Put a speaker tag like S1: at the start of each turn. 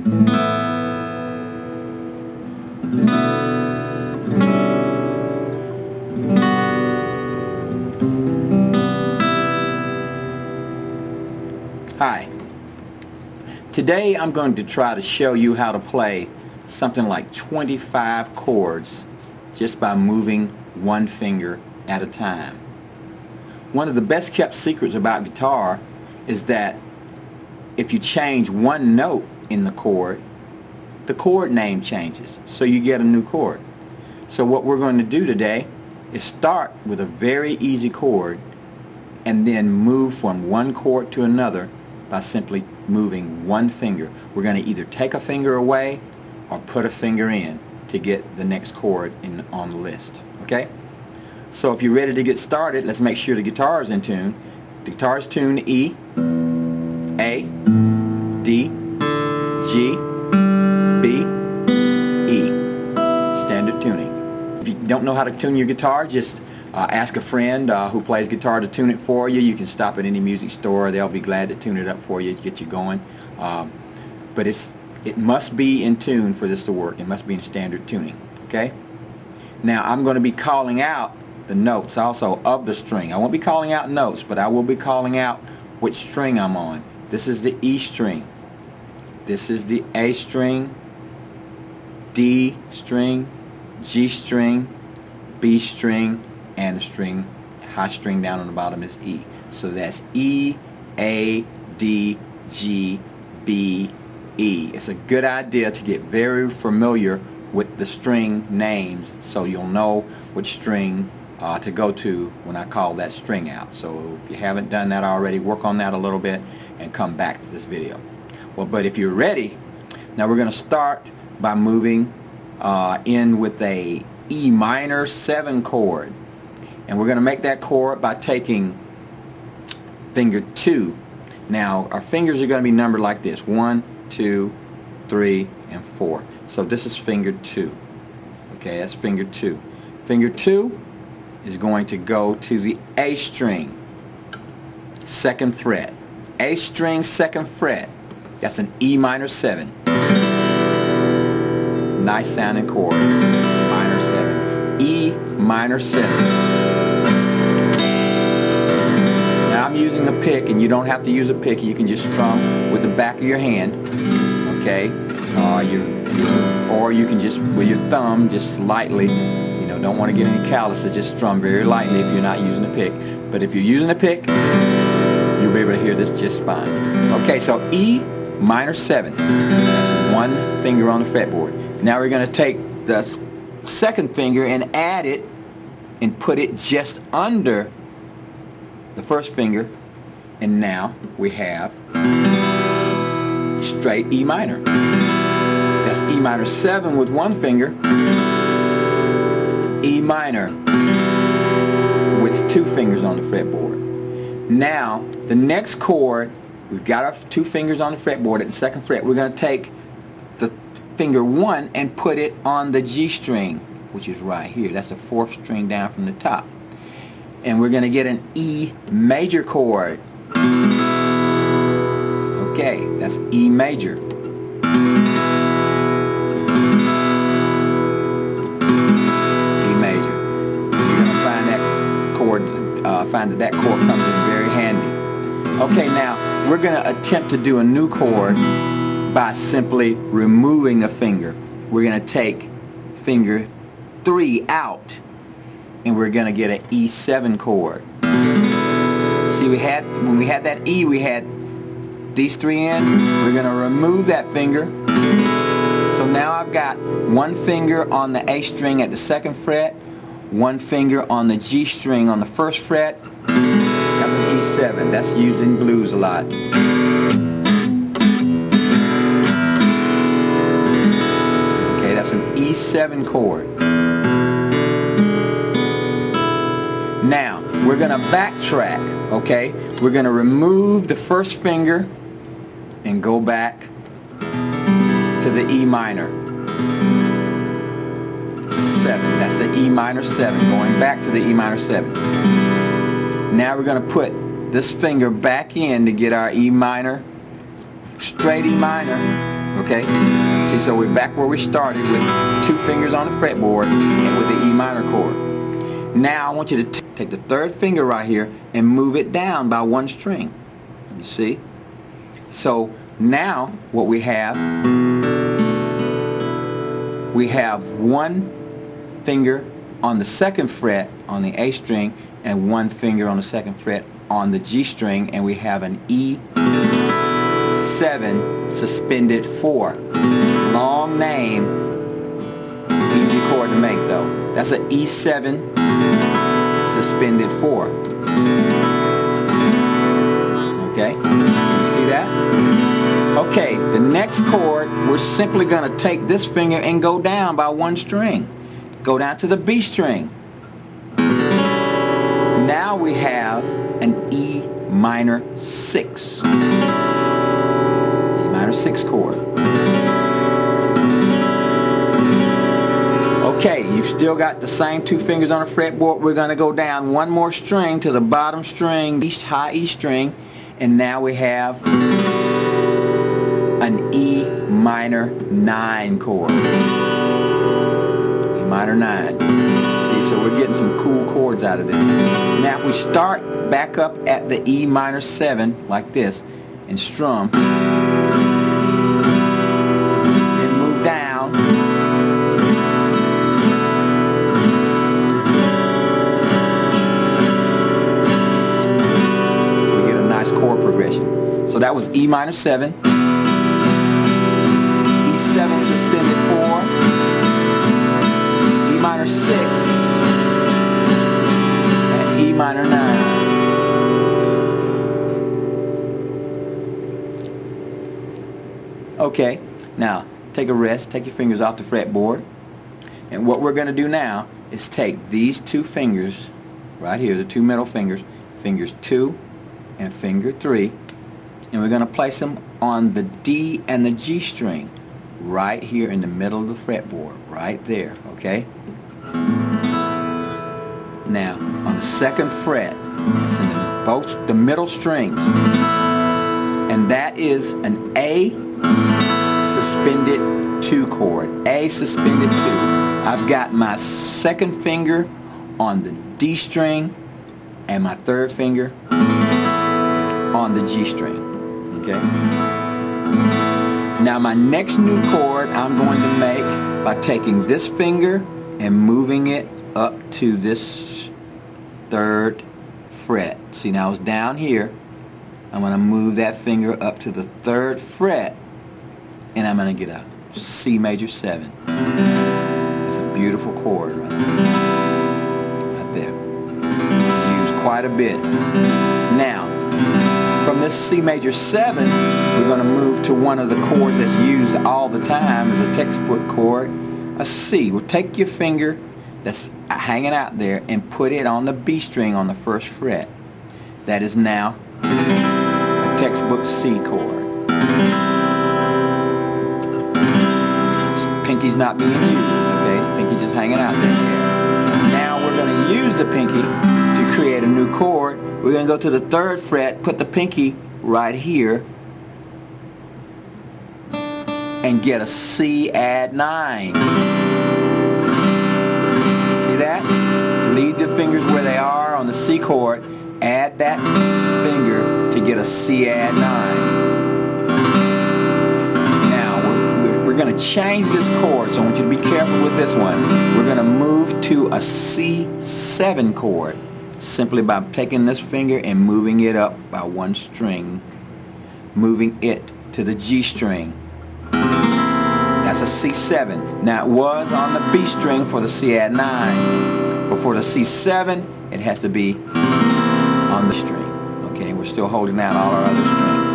S1: Hi. Today I'm going to try to show you how to play something like 25 chords just by moving one finger at a time. One of the best kept secrets about guitar is that if you change one note in the chord name changes, so you get a new chord. So what we're going to do today is start with a very easy chord and then move from one chord to another by simply moving one finger. We're going to either take a finger away or put a finger in to get the next chord on the list. Okay? So if you're ready to get started, let's make sure the guitar is in tune. The guitar is tuned E, A, D, G, B, E. Standard tuning. If you don't know how to tune your guitar, just ask a friend who plays guitar to tune it for you. You can stop at any music store. They'll be glad to tune it up for you to get you going. But it must be in tune for this to work. It must be in standard tuning. Okay? Now I'm going to be calling out the notes also of the string. I won't be calling out notes, but I will be calling out which string I'm on. This is the E string. This is the A string, D string, G string, B string, and the string, high string down on the bottom is E. So that's E, A, D, G, B, E. It's a good idea to get very familiar with the string names so you'll know which string to go to when I call that string out. So if you haven't done that already, work on that a little bit and come back to this video. Well, but if you're ready, now we're going to start by moving in with a E minor 7 chord. And we're going to make that chord by taking finger 2. Now our fingers are going to be numbered like this: 1, 2, 3, and 4. So this is finger 2. Okay, that's finger 2. Finger 2 is going to go to the A string, 2nd fret. A string, 2nd fret. That's an E minor 7. Nice sounding chord. Minor 7. E minor 7. Now I'm using a pick, and you don't have to use a pick. You can just strum with the back of your hand. Okay? Or you can just, with your thumb, just lightly. You know, don't want to get any calluses. Just strum very lightly if you're not using a pick. But if you're using a pick, you'll be able to hear this just fine. Okay, so E minor 7. That's one finger on the fretboard. Now we're going to take the 2nd finger and add it and put it just under the 1st finger, and now we have straight E minor. That's E minor 7 with one finger, E minor with 2 fingers on the fretboard. Now the next chord, we've got our 2 fingers on the fretboard at the 2nd fret. We're going to take the finger 1 and put it on the G string, which is right here. That's the 4th string down from the top. And we're going to get an E major chord. Okay, that's E major. E major. You're going to find that chord, that chord comes in very handy. Okay, now we're going to attempt to do a new chord by simply removing a finger. We're going to take finger 3 out, and we're going to get an E7 chord. See, when we had that E, we had these 3 in. We're going to remove that finger. So now I've got one finger on the A string at the 2nd fret, one finger on the G string on the 1st fret. That's an E7. That's used in blues a lot. Okay, that's an E7 chord. Now, we're going to backtrack, okay? We're going to remove the 1st finger and go back to the E minor 7. That's the E minor 7, going back to the E minor 7. Now we're going to put this finger back in to get our E minor, straight E minor, Okay? See, so we're back where we started with 2 fingers on the fretboard and with the E minor chord. Now I want you to take the 3rd finger right here and move it down by 1 string. You see? So now what we have 1 finger on the 2nd fret on the A string and 1 finger on the 2nd fret on the G string, and we have an E7 suspended 4. Long name, easy chord to make though. That's an E7 suspended 4. Okay, you see that? Okay, the next chord, we're simply going to take this finger and go down by 1 string. Go down to the B string. Now we have an E minor 6. E minor 6 chord. Okay, you've still got the same 2 fingers on the fretboard. We're going to go down 1 more string to the bottom string, high E string, and now we have an E minor 9 chord. E minor 9. See, so we're getting some cool chords out of this. Now if we start back up at the E minor 7 like this and strum, then move down, we get a nice chord progression. So that was E minor 7, E7 suspended 4, E minor 6, and E minor 9. Okay, now take a rest, take your fingers off the fretboard, and what we're going to do now is take these 2 fingers right here, the 2 middle fingers, fingers 2 and finger 3, and we're going to place them on the D and the G string right here in the middle of the fretboard, right there, okay? Now, on the 2nd fret, that's in both the middle strings, and that is an A suspended 2 chord. A suspended 2. I've got my 2nd finger on the D string and my 3rd finger on the G string. Okay? Now my next new chord I'm going to make by taking this finger and moving it up to this 3rd fret. See, now it's down here. I'm going to move that finger up to the 3rd fret, and I'm going to get a C major 7. That's a beautiful chord right there. Used quite a bit. Now, from this C major 7, we're going to move to one of the chords that's used all the time as a textbook chord, a C. We'll take your finger that's hanging out there and put it on the B string on the 1st fret. That is now a textbook C chord. Pinky's not being used, okay? It's pinky just hanging out there. Now we're going to use the pinky to create a new chord. We're going to go to the 3rd fret, put the pinky right here, and get a C add 9. See that? Leave the fingers where they are on the C chord, add that finger to get a C add 9. We're going to change this chord, so I want you to be careful with this one. We're going to move to a C7 chord simply by taking this finger and moving it up by 1 string, moving it to the G string. That's a C7. Now it was on the B string for the C add 9, but for the C7 it has to be on the string. Okay, we're still holding out all our other strings.